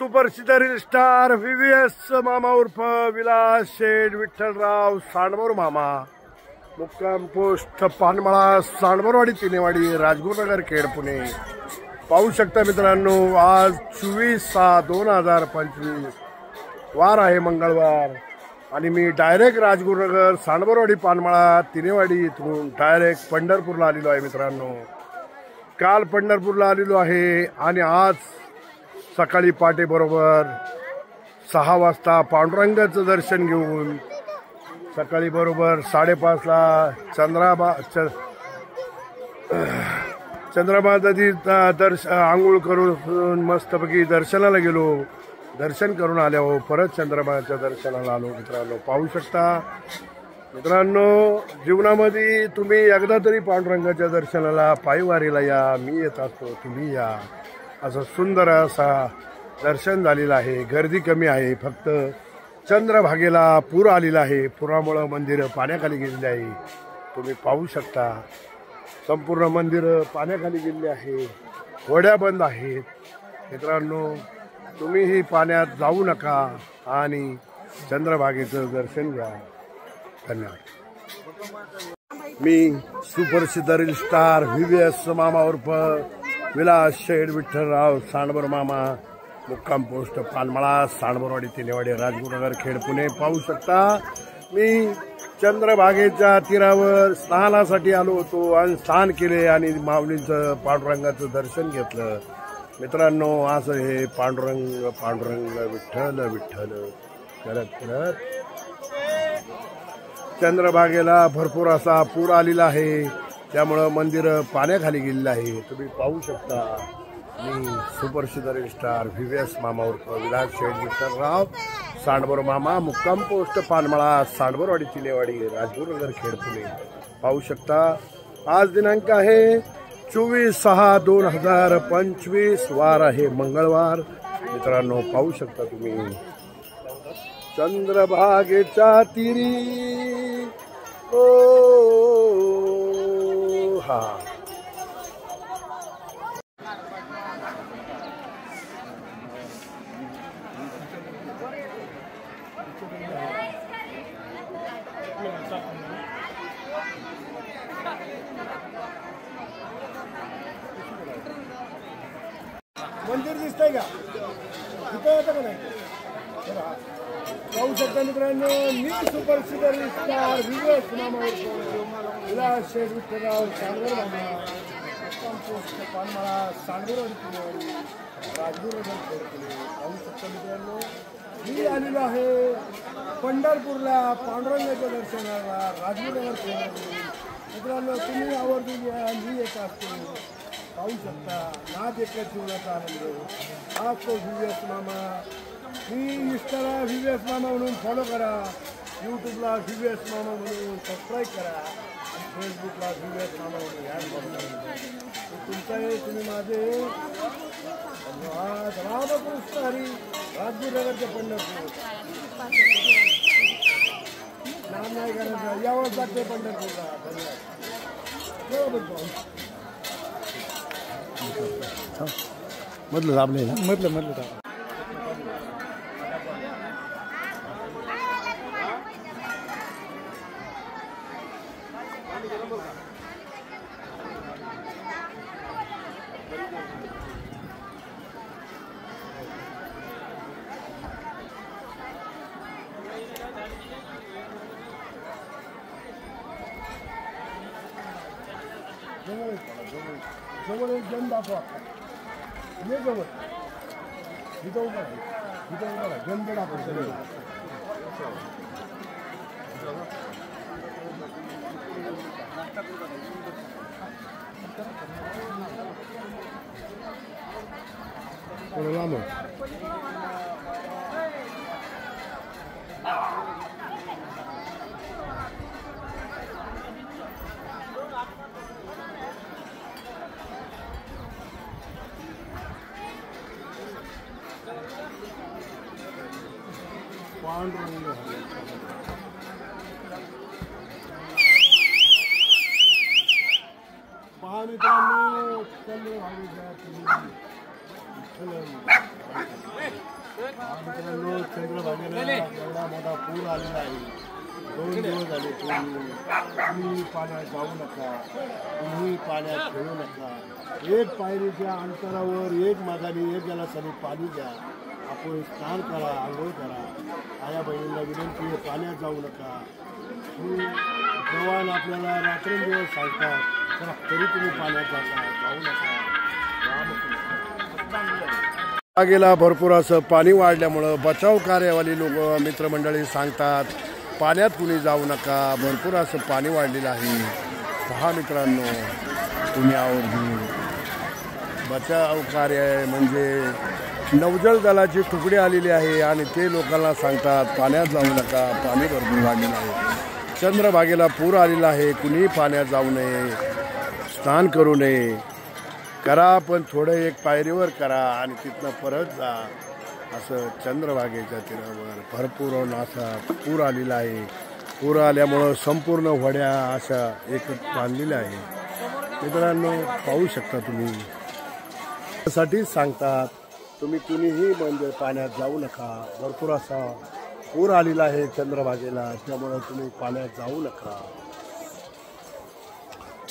Superstar star VVS मामा उर्फ विलास शेठ विठ्ठलराव सांडमोर मामा, मुक्काम पोस्ट पानमळा, सांडमोरवाडी, तिनेवाडी, राजगुरुनगर, खेड, पुणे. पाहू शकता मित्रांनो, आज 24/6/2025 वार आहे मंगळवार आणि मी डायरेक्ट राजगुरुनगर, सांडमोरवाडी, पानमळा, तिनेवाडी इथून डायरेक्ट पंढरपूरला आलेलो आहे मित्रांनो. काल पंढरपूरला आलेलो आहे आणि आज सकाळी पहाटे बरोबर 6 वाजता पांडुरंगाचं दर्शन घेऊन सकाळी बरोबर 5:30ला चंद्रबा नदी आंघोळ करून मस्तपैकी दर्शनाला गेलो. दर्शन करून आल्यावर परत चंद्रबाच्या दर्शनाला आलो मित्रांनो. पाहू शकता मित्रांनो, जीवनामध्ये तुम्ही एकदा तरी पांडुरंगाच्या दर्शनाला पायवारीला या. मी येत असतो, तुम्ही या. असं सुंदर असा दर्शन झालेलं आहे. गर्दी कमी आहे, फक्त चंद्रभागेला पूर आलेला आहे. पुरामुळं मंदिरं पाण्याखाली गेलेली आहे. तुम्ही पाहू शकता संपूर्ण मंदिरं पाण्याखाली गेलेली आहे, होड्या बंद आहेत. मित्रांनो, तुम्हीही पाण्यात जाऊ नका आणि चंद्रभागेचं दर्शन घ्या. धन्यवाद. मी सुपरस्टार स्टार VVS मामा उर्फ विलास शेठ विठ्ठलराव सांडमोर मामा, मुक्काम पोस्ट पानमळा, सांडमोरवाडी, तिनेवाडी, राजगुरुनगर, खेड, पुणे. पाहू शकता मी चंद्रभागेच्या तीरावर स्नानासाठी आलो होतो आणि स्नान केले आणि माऊलींचं पांडुरंगाचं दर्शन घेतलं. मित्रांनो, असं हे पांडुरंग पांडुरंग विठ्ठल विठ्ठल करत करत चंद्रभागेला भरपूर असा पूर आलेला आहे. त्यामुळं मंदिर पाण्याखाली गेलेलं आहे. तुम्ही पाहू शकता. मी सुपरस्टार स्टार VVS मामा उर्फ विलास शेठ विठ्ठलराव सांडमोर मामा, मुक्काम पोस्ट पानमळा, सांडमोरवाडी, तिनेवाडी, राजगुरुनगर, खेड, पुणे. पाहू शकता आज दिनांक आहे 24/6/2025 वार आहे मंगळवार. मित्रांनो, पाहू शकता तुम्ही चंद्रभागेच्या तीरी. ओ हा मंदिर दिसतंय का? इथं येतं का नाही? पाहू शकता मित्रांनो, मी सुपरस्टार स्टार VVS मामा विलास शेठ विठ्ठलराव सांडमोर मामा, मुक्काम पोस्ट पानमळा, सांडमोरवाडी, तिनेवाडी, राजगुरुनगर, खेड, पुणे. पाहू शकता मित्रांनो, मी आलेलो आहे पंढरपूरला पांडुरंगाच्या दर्शनाला, राजगुरुनगर, खेड. मित्रांनो, तुम्ही आवर्जून या, मी येत असतो. पाहू शकता नाद एकच जीवनाचा आनंद. आज तो VVS मामा. मी इंस्टाला VVS मामा म्हणून फॉलो करा, यूट्यूबला VVS मामा म्हणून सबस्क्राईब करा आणि फेसबुकला VVS मामा म्हणून ह्या फॉलो करा. तुमचं आहे, तुम्ही माझे. धन्यवाद. रामकृष्ण हरी. राजगुरुनगरचे पंढरपूर नाम नाही करायचं, यावंच लागते पंढरपूरला. धन्यवाद. मधलं दाबले ना, मधलं दाब. जवळ एक जण दाखवा. ये जवळ, इथं उभा आहे, इथं उभा आहे. गंध दाखवा. थोडं लांब पांडुरंग. पहा मित्रांनो, चंद्रभागेच्या मित्रांनो, चंद्रभागेला एवढा मोठा पूर आलेला आहे. 2 दिवस झाले तुम्ही पाण्यात जाऊ नका, तुम्ही पाण्यात खेळू नका. एक पायरीच्या अंतरावर एक मागाने एक ग्लासाने पाणी द्या. आपण स्नान करा, आंघोळ करा. आया बहिणींना विनंती आहे, पाण्यात जाऊ नका. जवान आपल्याला रात्रंदिवस सांगतात, चला तरी तुम्ही पाण्यात जाता, जाऊ नका. गेला भरपूर असं पाणी वाढल्यामुळं बचाव कार्यवाली लोक मित्रमंडळी सांगतात, पाण्यात कुणी जाऊ नका. भरपूर असं पाणी वाढलेलं आहे. पहा मित्रांनो, तुम्ही आवर्जून बचाव कार्य म्हणजे नौजल दलाची तुकडी आलेली आहे आणि ते लोकांना सांगतात पाण्यात जाऊ नका, पाणी भरपूर वाढलेलं आहे. चंद्रभागेला पूर आलेला आहे, कुणी पाण्यात जाऊ नये, स्नान करू नये. करा पण थोडं एक पायरीवर करा आणि तिथनं परत जा. असं चंद्रभागेच्या तीरावर भरपूर असा पूर आलेला आहे. पूर आल्यामुळं संपूर्ण होड्या अशा एकत्र बांधलेल्या आहे. मित्रांनो, पाहू शकता तुम्ही. त्यासाठी सांगतात तुम्ही कुणीही म्हणजे पाण्यात जाऊ नका. भरपूर असा पूर आलेला आहे चंद्रभागेला, त्यामुळं तुम्ही पाण्यात जाऊ नका.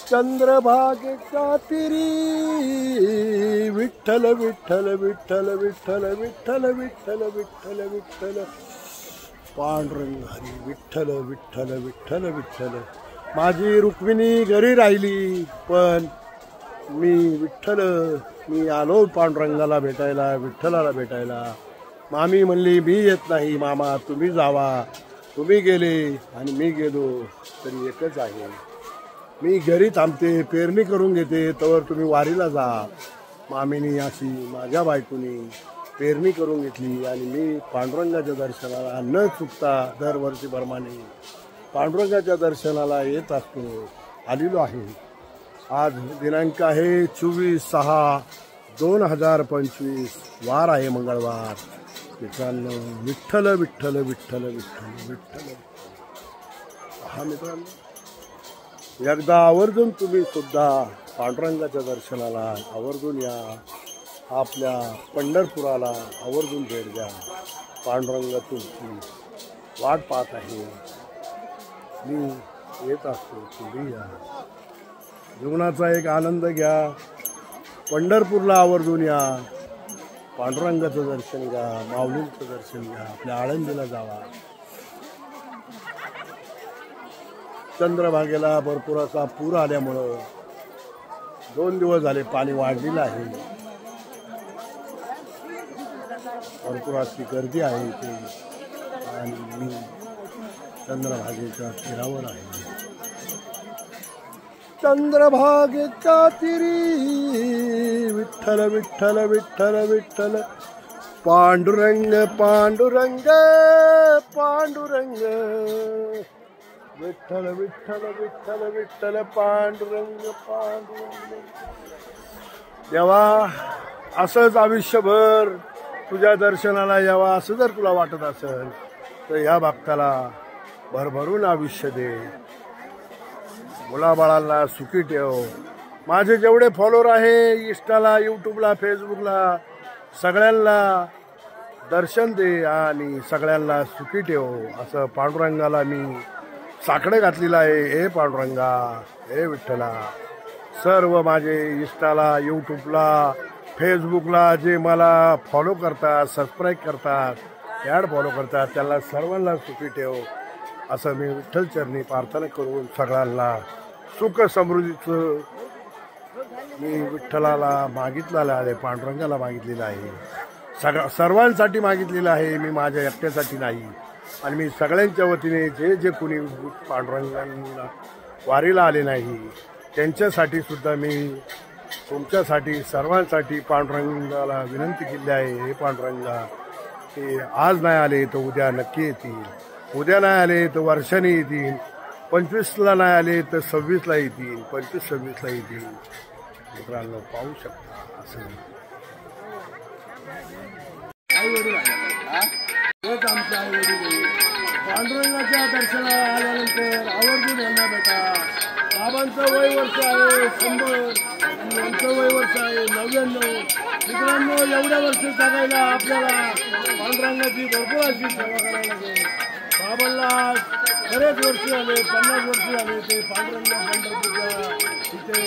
चंद्रभागेच्या तीरी विठ्ठल विठ्ठल विठ्ठल विठ्ठल विठ्ठल विठ्ठल विठ्ठल विठ्ठल पांडुरंग हरी विठ्ठल विठ्ठल विठ्ठल विठ्ठल. माझी रुक्मिणी घरी राहिली पण मी आलो पांडुरंगाला भेटायला, विठ्ठलाला भेटायला. मामी म्हणली मी येत नाही, मामा तुम्ही जावा. तुम्ही गेले आणि मी गेलो तरी एकच आहे. मी घरी थांबते, पेरणी करून घेते, तवर तुम्ही वारीला जा. मामीनी अशी माझ्या बायकोनी पेरणी करून घेतली आणि मी पांडुरंगाच्या दर्शनाला न चुकता दरवर्षीप्रमाणे पांडुरंगाच्या दर्शनाला येत असतो. आलेलो आहे. आज दिनांक आहे 24/6/2025, वार आहे मंगळवार. मित्रांनो, विठ्ठल विठ्ठल विठ्ठल विठ्ठल विठ्ठल. हा मित्रांनो, एकदा आवर्जून तुम्ही सुद्धा पांडुरंगाच्या दर्शनाला आवर्जून या. आपल्या पंढरपुराला आवर्जून भेट द्या. पांडुरंग तुमची वाट पाहत आहे. मी येत असतो, तुम्ही या. जीवनाचा एक आनंद घ्या. पंढरपूरला आवर्जून या. पांडुरंगाचं दर्शन घ्या, माऊलींचं दर्शन घ्या. आपल्या आळंदीला जावा. चंद्रभागेला भरपूर असा पूर आल्यामुळं 2 दिवस झाले पाणी वाढलेलं आहे. भरपूर अशी गर्दी आहे इथे आणि मी चंद्रभागेच्या तीरावर आहे. चंद्रभागेच्या तीरी विठ्ठल विठ्ठल विठ्ठल विठ्ठल पांडुरंग पांडुरंग पांडुरंग विठ्ठल विठ्ठल विठ्ठल विठ्ठल पांडुरंग पांडुरंग. देवा, असंच आयुष्यभर तुझ्या दर्शनाला यावा असं जर तुला वाटत असेल तर या भक्ताला भरभरून आयुष्य दे. मुलाबाळांना सुखी ठेव. माझे जेवढे फॉलोअर आहे इंस्टाला, यूट्यूबला, फेसबुकला, सगळ्यांना दर्शन दे आणि सगळ्यांना सुखी ठेव. असं पांडुरंगाला मी साकडे घातलेलं आहे. हे पांडुरंगा, हे विठ्ठला, सर्व माझे इंस्टाला, यूट्यूबला, फेसबुकला जे मला फॉलो करतात, सबस्क्राईब करतात, ॲड फॉलो करतात, त्याला सर्वांना सुखी ठेव. असं मी विठ्ठलचरणी प्रार्थना करून सगळ्यांना सुख समृद्धीचं मी विठ्ठलाला मागितलेलं आहे, पांडुरंगाला मागितलेलं आहे. सर्वांसाठी मागितलेलं आहे. मी माझ्या एकट्यासाठी नाही. आणि मी सगळ्यांच्या वतीने जे कोणी पांडुरंगाला वारीला आले नाही त्यांच्यासाठी सुद्धा मी तुमच्यासाठी सर्वांसाठी पांडुरंगाला विनंती केली आहे. हे पांडुरंगा, ते आज नाही आले तर उद्या नक्की येतील. उद्या नाही आले तर वर्षाने येतील. 25ला नाही आले तर 26ला येतील. 25-26ला येतील. मित्रांनो, पाहू शकता. असं आई-वडील हेच आमचे आई-वडील. पांडुरंगाच्या दर्शनाला आल्यानंतर आवर्जून यांना भेटा. बाबांचं वय वर्ष आहे 100 आणि यांचं वय वर्ष आहे 99. मित्रांनो, एवढ्या वर्ष जगायला आपल्याला पांडुरंगाची भरपूर अशी सेवा करायला लागेल. बाबांना बरेच वर्ष झाले, 50 वर्ष झाले ते पांडुरंग पंढरपूरच्या तिथे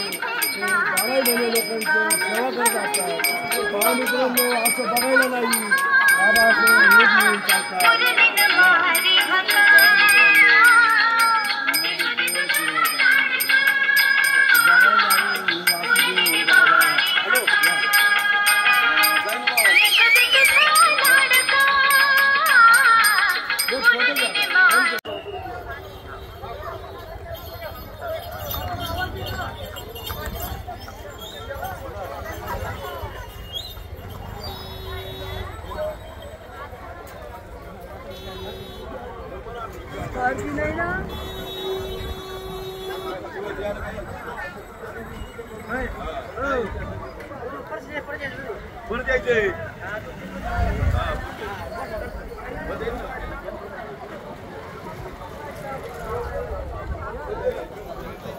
12 महिने लोकांची सेवा करत असतात. पहा मित्रांनो, असं बघायला नाही, बाबा असं हे घेऊन चालतात.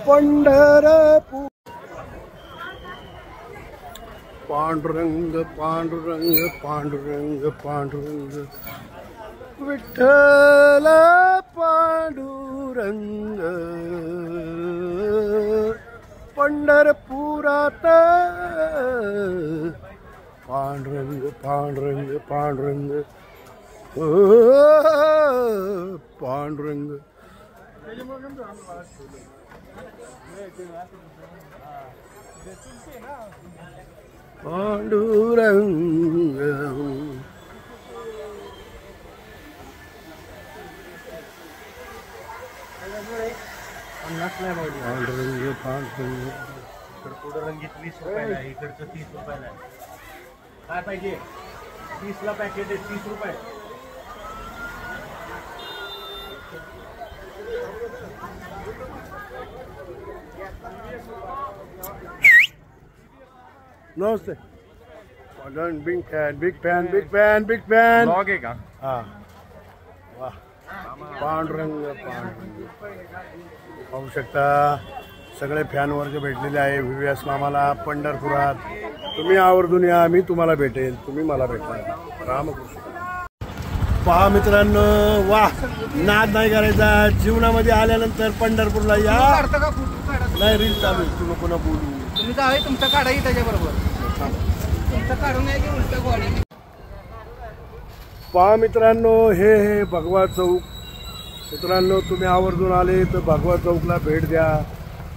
पंढरपूर पांडुरंग पांडुरंग पांडुरंग पांडुरंग विठ्ठल पांडुरंग पंढरपुरात पांडुरंग पांडुरंग पांडुरंग पांडुरंग पांडुरंग पांडुरंग पांडुरंग पुढं रंगीत 20 रुपयाला आहे, इकडचं 30 रुपयाला आहे. काय पाहिजे? 30 ला पॅकेट आहे, 30 रुपये. नमस्ते. Big fan big fan big fan big fan. Blog आहे का? हा वा पांडुरंग पांडुरंग पाहू शकता. सगळे फॅन वर्ग भेटलेले आहे व्हीव्हीएस मामाला पंढरपुरात. तुम्ही आवर्जून या, मी तुम्हाला भेटेल, तुम्ही मला भेटा. रामकृष्ण. पहा मित्रांनो, वा नाद नाही करायचा जीवनामध्ये आल्यानंतर पंढरपूरला या. नाही रील चालू तू नको ना बोलू. तुम्ही जावे तुमचा काढाही त्याच्याबरोबर तुमचं काढून आहे की उलट गोळी. पहा मित्रांनो, हे भगवा चौक. मित्रांनो, तुम्ही आवर्जून आले तर भगवा चौकला भेट द्या.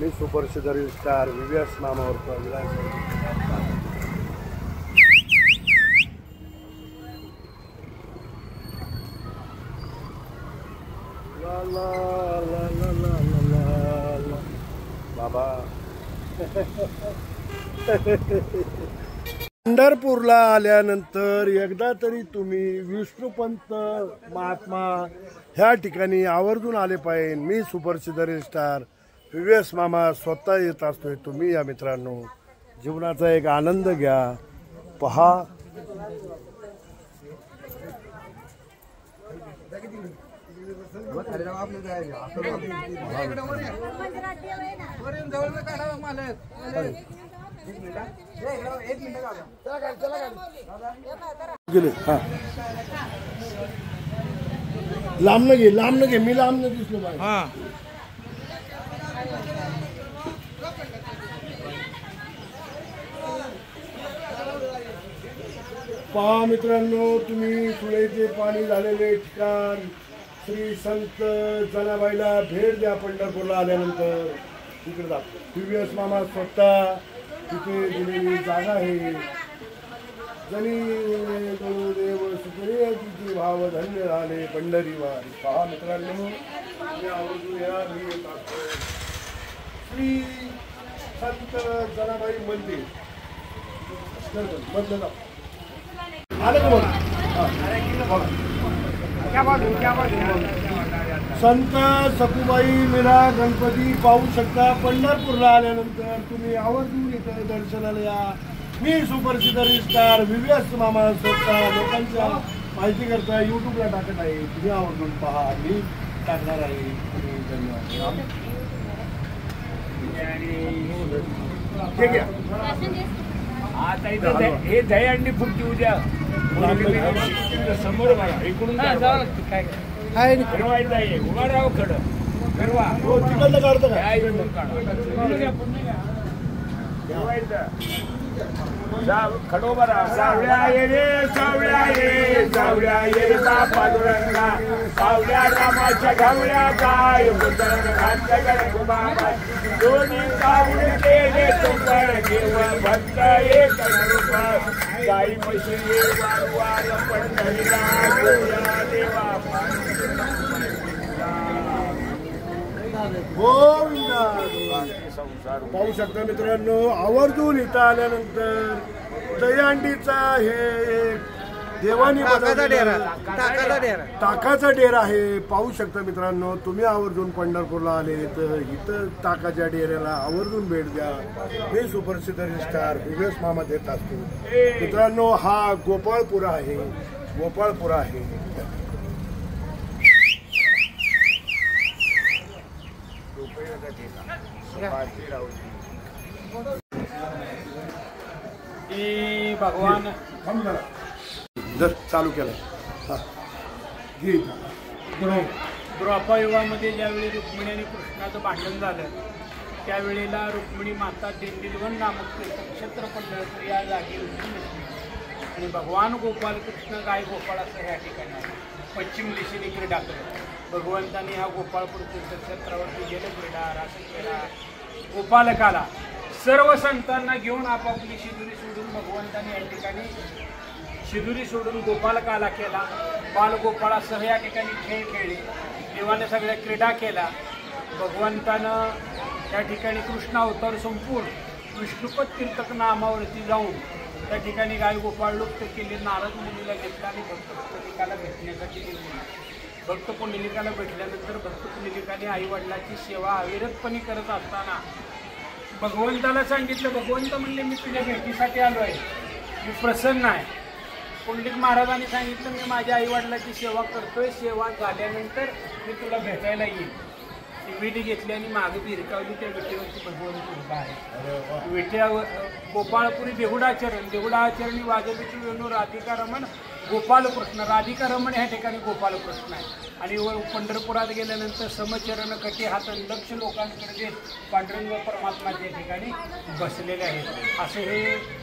मी सुपरस्टार स्टार व्हीव्हीएस नामावरचा विलास. ला ला ला ला ला ला ला बाबा. पंढरपूरला आल्यानंतर एकदा तरी तुम्ही विष्णुपंत महात्मा ह्या ठिकाणी आवर्जून आले पाहिजे. मी सुपरस्टार स्टार व्हीव्हीएस मामा स्वतः येत असतोय. तुम्ही या मित्रांनो, जीवनाचा एक आनंद घ्या. पहा गेले. हा लांब न घे मी लांब न दिसलो पाहिजे. हा पहा मित्रांनो, तुम्ही सुळेचे पाणी झालेले ठिकाण श्री संत जनाबाईला भेट द्या. पंढरपूरला आल्यानंतर तिकडे जातो. व्हीव्हीएस मामा स्वतः तिथे दिलेली जागा आहे. जनी देव सुखरे तिथे भाव धन्य झाले पंढरी वारी. पहा मित्रांनो, आवर्जून या. मी येत असतो श्री संत जनाबाई मंदिर मधलं जाऊ. आलं का संत सखुबाई मीरा गणपती पाहू शकता. पंढरपूरला आल्यानंतर तुम्ही आवर्जून इथं दर्शनाला या. मी सुपरस्टार स्टार व्हीव्हीएस मामा स्वतः लोकांच्या माहिती करता यूट्यूबला टाकत आहे. तुम्ही आवर्जून पहा, मी टाकणार आहे. धन्यवाद. हे घ्या आता इथं हे दहीहंडी फुटती उद्या समोर बघा इकडून काय फिरवायचं आहे उभा राहा खडं फिरवा तिकडनं काढतं का इकडून काढा फिरवायचं खडोबरा सावळ्या ये रे सावळ्या ये पांडुरंगा सावळ्या रामाच्या घावळ्या काय दोन्ही सावळे केले तुंबर देव भक्त एक गाई म्हशी वारवार पंढरीला देवा पाहू शकता मित्रांनो आवर्जून इथं आल्यानंतर दहीहंडीचा हे देवानी ताकाचा डेरा आहे. पाहू शकता मित्रांनो तुम्ही आवर्जून पंढरपूरला आले तर इथं ताकाच्या डेऱ्याला आवर्जून भेट द्या. मी सुप्रसिद्ध स्टार विवेश मामा देत असतो मित्रांनो. हा गोपाळपुरा आहे. भगवान जर चालू केलं द्वापारयुगामध्ये ज्यावेळी रुक्मिणी आणि कृष्णाचं भांडण झालं त्यावेळेला रुक्मिणी माता दिंडीवन नामक नक्षत्र पंढरपूर या जागी आणि भगवान गोपाल कृष्ण गाय गोपाळ असं ह्या ठिकाणी पश्चिम दिशेने क्रीडा करत. भगवंतांनी ह्या गोपाळपूर तीर्थक्षेत्रावरती गेलं क्रीडा रास केला. गोपालकाला सर्व संतांना घेऊन आपापली शिदुरी सोडून भगवंतांनी या ठिकाणी शिदुरी सोडून गोपालकाला केला. बालगोपाळासह या ठिकाणी खेळ खेळले. देवाने सगळ्या क्रीडा केला. भगवंतानं त्या ठिकाणी कृष्ण अवतार संपूर्ण विष्णुपद तीर्थक नामावरती जाऊन त्या ठिकाणी गाय गोपाळ लुप्त केले. नारद मुनीला घेतला आणि भक्त पुंडलिकाला भेटण्यासाठी गेले. भक्त पुंडलिकाला भेटल्यानंतर भक्त पुंडलिकाने आईवडिलाची सेवा अविरतपणे करत असताना भगवंताला सांगितलं. भगवंत म्हणले मी तुझ्या भेटीसाठी आलो आहे, मी प्रसन्न आहे. पुंडलिक महाराजांनी सांगितलं मी माझ्या आईवडिलाची सेवा करतोय, सेवा झाल्यानंतर मी तुला भेटायला येईल. ती विटी घेतली आणि मागे भिरकावली. त्या विटीवरती भगवंत उभा आहे. विट्यावर गोपाळपुरी देहुडाचरणी वाजविती वेणू राधिका रमण गोपालकृष्ण. राधिका रमण ह्या ठिकाणी गोपालकृष्ण आहे. आणि पंढरपुरात गेल्यानंतर समचरण कटी हात लक्ष लोकांकडे देत पांडुरंग परमात्माच्या ठिकाणी बसलेले आहेत. असे हे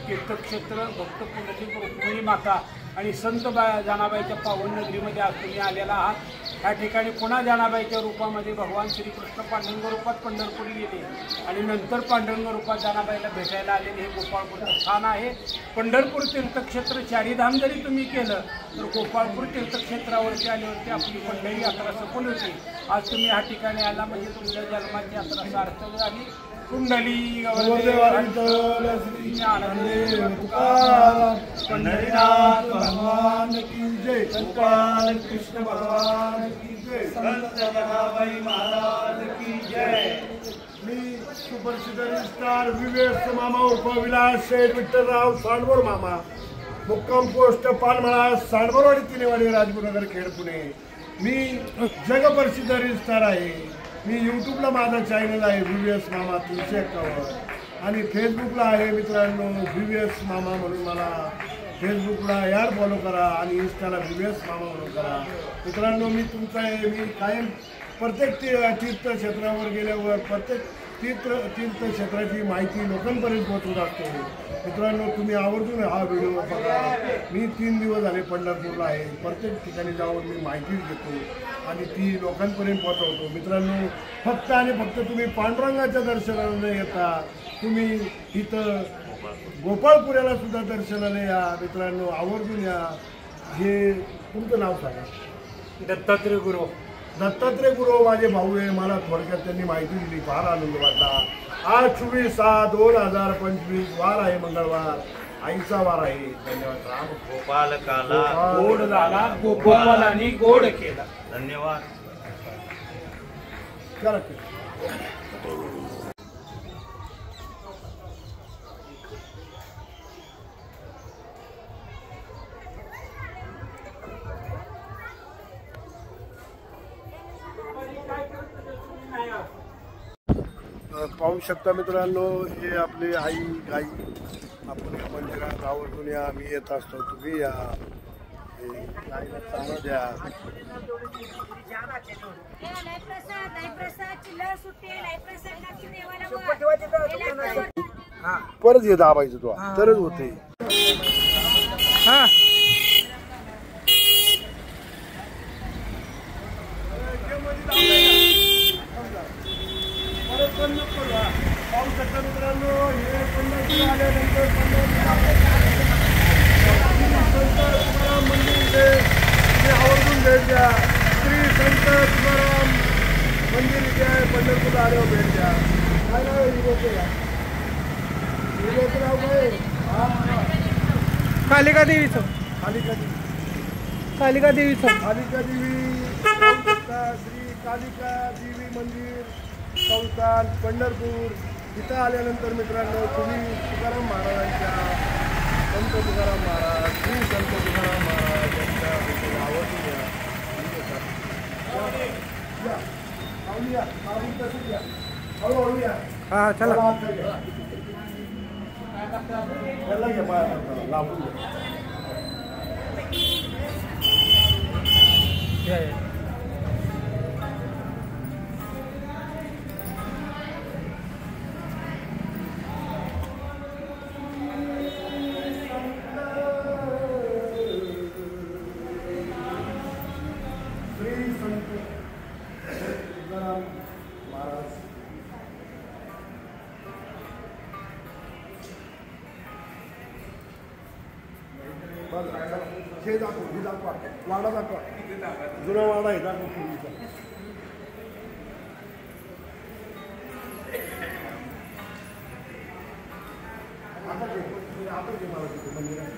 तीर्थक्षेत्र भक्त पुंडलिक रुक्मिणी माता आणि संत जनाबाईच्या पावन नगरीमध्ये आज तुम्ही आलेला आहात. ह्या ठिकाणी पुन्हा जनाबाईच्या रूपामध्ये भगवान श्रीकृष्ण पांडुरंग रूपात पंढरपुरी गेले आणि नंतर पांडुरंग रूपात जनाबाईला भेटायला आलेले हे गोपाळपूरचं स्थान आहे. पंढरपूर तीर्थक्षेत्र चारीधाम जरी तुम्ही केलं तर गोपाळपूर तीर्थक्षेत्रावरती आल्यावरती आपली पंढरी यात्रा सफल होती. आज तुम्ही ह्या ठिकाणी आला म्हणजे तुमच्या जन्माची यात्रा सार्थक झाली. कुंडली पंढरीनाथ भगवान की जय. कृष्ण भगवान की जय. संत जनाबाई महाराज की जय. मी सुप्रसिद्ध स्टार विवेश मामा उर्फ विलास शेठ विठ्ठलराव सांडवड मामा, मुक्काम पोस्ट पानमळा, सांडवडवाडी, तिनेवाडी, राजगुरुनगर, खेड, पुणे. मी जगप्रसिद्ध स्टार आहे. मी यूट्यूबला माझा चॅनल आहे व्हीव्हीएस मामा 351 आणि फेसबुकला आहे मित्रांनो व्हीव्हीएस मामा म्हणून. मला फेसबुकला यार फॉलो करा आणि इंस्टाला व्हीव्हीएस मामा म्हणून करा. मित्रांनो मी तुमचा आहे. मी कायम प्रत्येक तीर्थक्षेत्रावर गेल्यावर प्रत्येक तीर्थक्षेत्राची माहिती लोकांपर्यंत पोहोचवत असतो. मित्रांनो तुम्ही आवर्जून हा व्हिडिओ बघा. मी 3 दिवस झाले पंढरपूरला आहे. प्रत्येक ठिकाणी जाऊन मी माहिती घेतो आणि ती लोकांपर्यंत पोहोचवतो. मित्रांनो फक्त आणि फक्त तुम्ही पांडुरंगाच्या दर्शनाला न येता तुम्ही इथं गोपाळपुऱ्याला सुद्धा दर्शनाला या. मित्रांनो आवर्जून या. हे तुमचं नाव सांगा. दत्तात्रय गुरु. दत्तात्रय गुरु माझे भाऊ आहे. मला थोडक्यात त्यांनी माहिती दिली. फार आनंद वाटला. आज 24/6/2025 वार आहे मंगळवार. आईचा वार आहे. धन्यवाद. राम गोपालकाला गोड झाला गोपालाने गोड केला. धन्यवाद. करा. पाहू शकता मित्रांनो, हे आपले आई गाई आपण या मंदिरात आवर्जून या. आम्ही येत असतो, तुम्ही या. गाईला चारा द्या. परत ये दाबायचं तो तरच होते. हा पाहू शकता मित्रांनो, हे पंढरपूर आल्यानंतर मंदिर आवर्जून भेट द्या. श्री संत तुकाराम मंदिर इथे आहे. पंढरपूर आल्यावर भेट द्या. काय नाव आहे हिरोचं? हिरोचं नाव काय? कालिका देवीचं. कालिका देवी. कालिका देवीचं. कालिका देवी श्री कालिका देवी मंदिर संस्थान पंढरपूर. इथं आल्यानंतर मित्रांनो तुम्ही तुकाराम महाराजांच्या संत तुकाराम महाराज श्री संत तुकाराम महाराज यांच्या आवर्जून या. हळूहळू या. हा चला. त्याला घ्या पाया लावून घ्या. हे दाखव, हे दाखवा. वाडा दाखवा. जुना वाडा आहे दाखव पूर्वीचा. आता घे मला तिथे मंदिरात.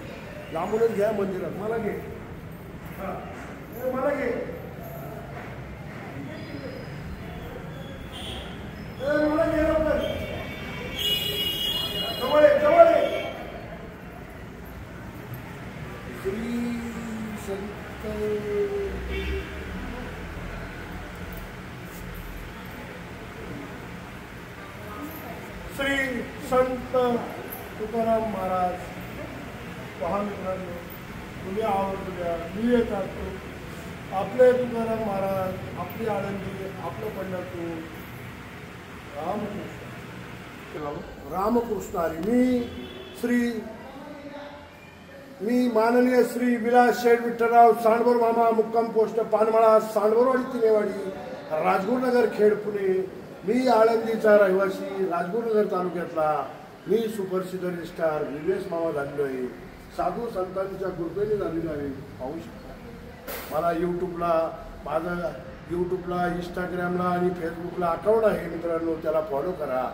लांबूनच घ्या मंदिरात. मला घे. मला घे. मला घे लवकर. जवळ आहे, जवळ आहे. श्री संत तुकाराम महाराज. पहा मित्रांनो, तुम्ही आवर्जून या. मी येत असतो. आपले तुकाराम महाराज, आपली आळंदी, आपलं पंढरपूर. रामकृष्ण रामकृष्ण हरी. मी माननीय श्री विलास शेठ विठ्ठलराव सांडभोर मामा, मुक्काम पोस्ट पानमाळा, सांडभोरवाडी, तिनेवाडी, राजगुरुनगर, खेड, पुणे. मी आळंदीचा रहिवासी, राजगुरुनगर तालुक्यातला. मी सुप्रसिद्ध रजिस्ट्रार विवेस मामा झालेलो आहे. साधू संतांच्या कृपेने झालेलो आहे. पाहू शकता. मला माझं यूट्यूबला, इंस्टाग्रामला आणि फेसबुकला अकाउंट आहे मित्रांनो. त्याला फॉलो करा.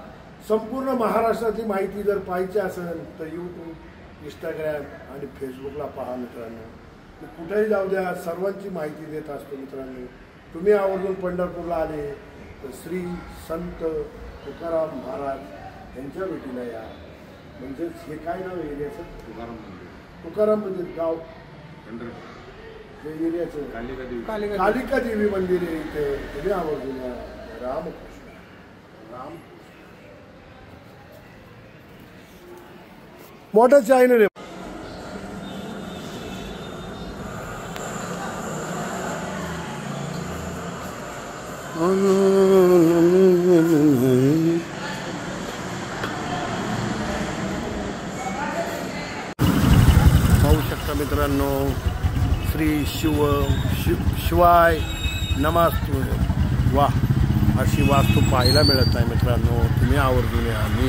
संपूर्ण महाराष्ट्राची माहिती जर पाहिजे असेल तर यूट्यूब, इंस्टाग्राम आणि फेसबुकला पहा मित्रांनो. मी कुठेही जाऊ द्या, सर्वांची माहिती देत असतो मित्रांनो. तुम्ही आवर्जून पंढरपूरला आले तर श्री संत तुकाराम महाराज यांच्या भेटीला या. म्हणजेच हे काय नाव एरियाचं? तुकाराम मंदिर. गाव एरियाचं कालिका देवी मंदिर आहे इथे. तुम्ही आवर्जून या. रामकृष्ण राम. मोठा चॅनल आहे. पाहू शकता मित्रांनो, श्री शिवाय नमस्तु. वा, अशी वास्तू पाहायला मिळत नाही मित्रांनो. तुम्ही आवर्जून या. मी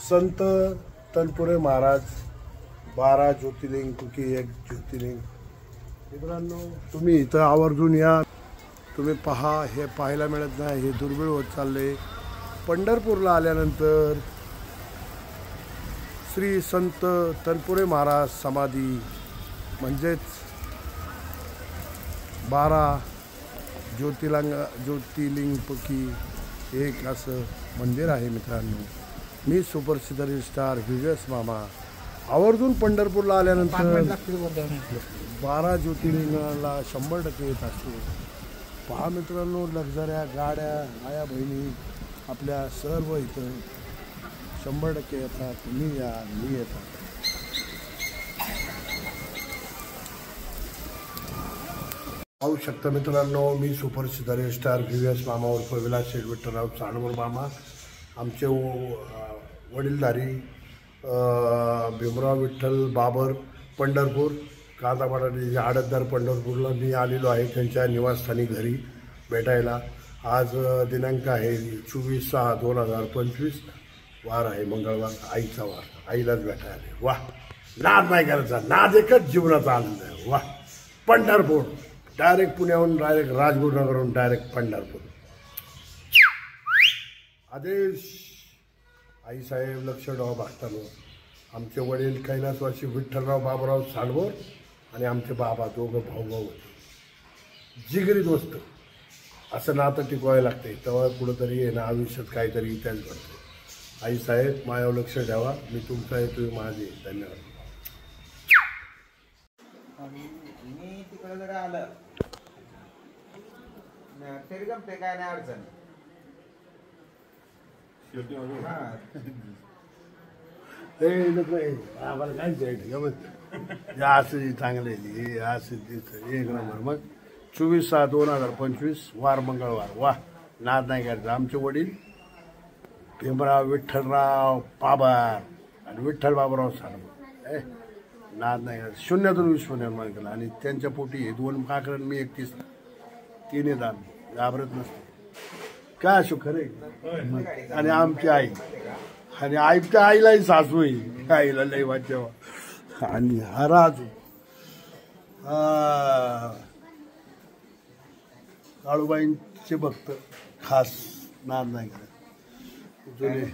संत तनपुरे महाराज 12 ज्योतिर्लिंग पैकी एक ज्योतिर्लिंग. मित्रांनो तुम्ही इथं आवर्जून या. तुम्ही पहा, हे पाहायला मिळत नाही. हे दुर्मिळ होत चालले. पंढरपूरला आल्यानंतर श्री संत तनपुरे महाराज समाधी म्हणजेच 12 ज्योतिर्लिंगपैकी एक असं मंदिर आहे मित्रांनो. मी सुप्रसिद्ध रजिस्ट्रार विवेस मामा. आवर्जून पंढरपूरला आल्यानंतर 12 ज्योतिर्लिंगाला 100% येत असतो. पहा मित्रांनो, लक्झऱ्या गाड्या, आया बहिणी आपल्या सर्व इथं 100% येतात. तुम्ही या, मी येतात. पाहू शकता मित्रांनो, मी सुपर सितारे स्टार VVS मामा उर्फ विलास शेठ विठ्ठलराव चांडवर मामा. आमचे वडीलधारी भीमराव विठ्ठल बाबर पंढरपूर कांदापाडाचे आडतदार पंढरपूरला मी आलेलो आहे त्यांच्या निवासस्थानी घरी भेटायला. आज दिनांक आहे 24/6/2025. वार आहे मंगळवार, आईचा वार. आईलाच भेटायला आले. वा, नाद नाही करायचा, नाद एकच जीवनाचा आनंद आहे. वा, पंढरपूर डायरेक्ट पुण्याहून, डायरेक्ट राजगुरुनगरहून डायरेक्ट पंढरपूर. आदेश आईसाहेब लक्षराव भागतांवर. आमचे वडील कैलासवासी विठ्ठलराव बाबूराव चांडवर आणि आमचे बाबा दोघं भाऊ होते. जिगरी दोस्त. असं नातं टिकवायला लागते, तेव्हा कुठंतरी येणं आयुष्यात काहीतरी इतिहास घडतो. आईसाहेब माझ्यावर लक्ष ठेवा. मी तुमचा आहे, तुम्ही माझे. धन्यवाद. मी तिकडे जर आलं तरी जमते, काय नाही अडचण. आम्हाला काय असं चांगले असं एक नंबर. मग 24/6/2025 वार मंगळवार. वा, नाद नाही करायचा. आमचे वडील भीमराव विठ्ठलराव बाबर आणि विठ्ठल बाबूराव साडवर. नाद नाही करायचं. शून्यातून विश्व निर्माण केला आणि त्यांच्या पोटी हे 2 पाखरं, मी 31. 3 दान घाबरत नसते. काय असो खरे. आणि आमची आई, आणि आईच्या आईलाही सासू आहे. आईला लई वाटतेवा. आणि हा राजू काळूबाईंचे भक्त खास. नाद नाही करत जुने.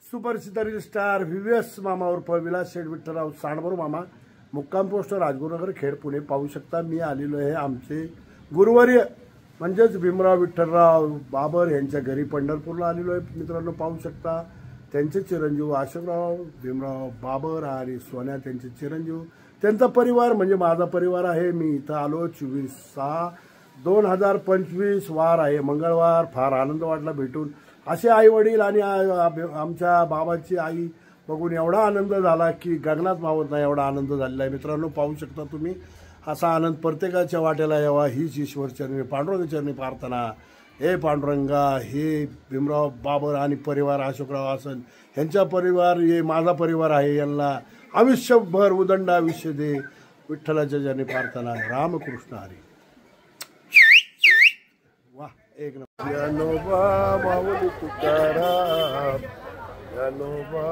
सुपर सितारे स्टार VVS मामा उर्फ विलास शेठ विठ्ठलराव चांडवर मामा, मुक्काम पोस्ट राजगुरुनगर खेड पुणे. पाहू शकता मी आलेलो आहे आमचे गुरुवर्य म्हणजेच भीमराव विठ्ठलराव बाबर यांच्या घरी पंढरपूरला आलेलो आहे मित्रांनो. पाहू शकता त्यांचे चिरंजीव अशोकराव भीमराव बाबर आणि सोन्या त्यांचे चिरंजीव. त्यांचा परिवार म्हणजे माझा परिवार आहे. मी इथं आलो 24/6/2025 वार आहे मंगळवार. फार आनंद वाटला भेटून. असे आई वडील आणि आमच्या बाबाची आई बघून एवढा आनंद झाला की गगनात मावत नाही, एवढा आनंद झालेला आहे मित्रांनो. पाहू शकता तुम्ही. असा आनंद प्रत्येकाच्या वाट्याला यावा हीच ईश्वरचरणी पांडुरंगचरणी प्रार्थना. हे पांडुरंगा, हे भीमराव बाबर आणि परिवार अशोकराव आसन यांचा परिवार, हे माझा परिवार आहे, यांना आयुष्यभर उदंड आयुष्य दे. विठ्ठलाच्या जनी प्रार्थना. रामकृष्ण हरी. वा, एक नंबर. ज्ञानोबा माऊली तुकाराम, ज्ञानोबा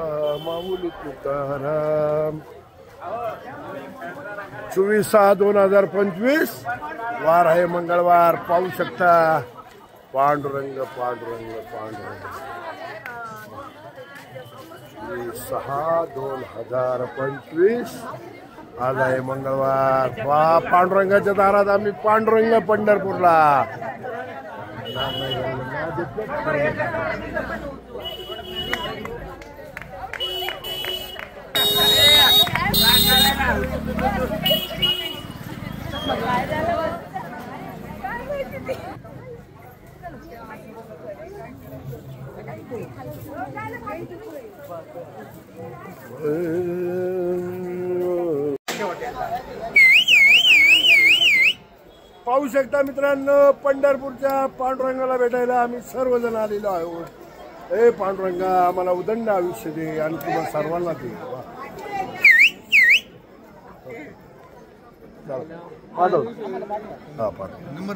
माऊली तुकाराम. 24/6/2025 वार आहे मंगळवार. पाहू शकता. पांडुरंग पांडुरंग पांडुरंग. 6/2025 आज आहे मंगळवार. वा, पांडुरंगाच्या दारात आम्ही. पांडुरंग पंढरपूरला. पाहू शकता मित्रांनो, पंढरपूरच्या पांडुरंगाला भेटायला आम्ही सर्वजण आलेलो आहोत. हे पांडुरंगा, आम्हाला उदंड आयुष्य दे आणि तुम्हाला सर्वांना दे. पाठव. हा, पाठव.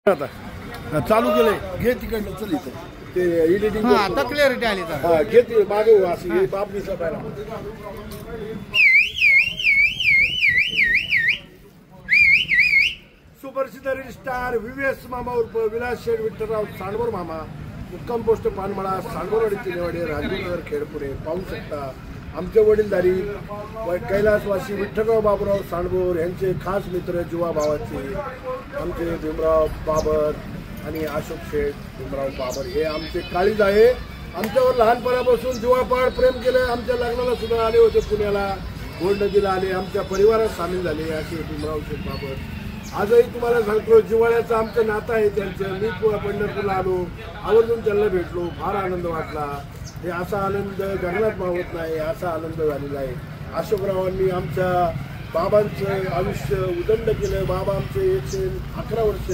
आता चालू केलंय घे तिकडनं चल इथं ते एडिटिंग हा आता क्लिअरिटी आली तर हा घे ते मागे अशी बाप दिसायला सुप्रसिद्ध रील स्टार व्हीव्हीएस मामा उर्फ विलास शेठ विठ्ठलराव सांडवर मामा मुक्काम पोस्ट पानमळा सांडवरवाडी तिनेवाडी राजगुरुनगर खेडपुरे पाहू शकता आमचे वडीलधारी कैलासवासी विठ्ठलराव बाबूराव सांडभोर यांचे खास मित्र जुवा भावाचे आमचे भीमराव बाबर आणि अशोक शेठ भीमराव बाबर हे आमचे काळीज आहे. आमच्यावर लहानपणापासून जीवापाड प्रेम केलं. आमच्या लग्नाला सुद्धा आले होते पुण्याला गोल्ड नदीला आले आमच्या परिवारात सामील झाले असे भीमराव शेठ बाबर. आजही तुम्हाला सांगतो जिव्हाळ्याचं आमचं नातं आहे त्यांचं. मी पंढरपूरला आलो आवर्जून त्यांना भेटलो फार आनंद वाटला. हे असा आनंद गगनात मावत नाही असा आनंद झालेला आहे. अशोकरावांनी आमच्या बाबांचं आयुष्य उदंड केलं. बाबा आमचे 111 वर्ष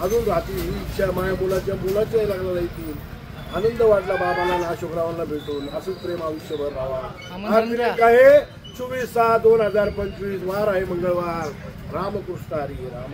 अजून राहतील ही इच्छा माझ्या मुलाच्या लग्नाला येतील. आनंद वाटला बाबाला आणि अशोकरावांना भेटून. असंच प्रेम आयुष्यभर राहावा. आहे 24/6/2025 वार आहे मंगळवार. रामकृष्ण हरी राम.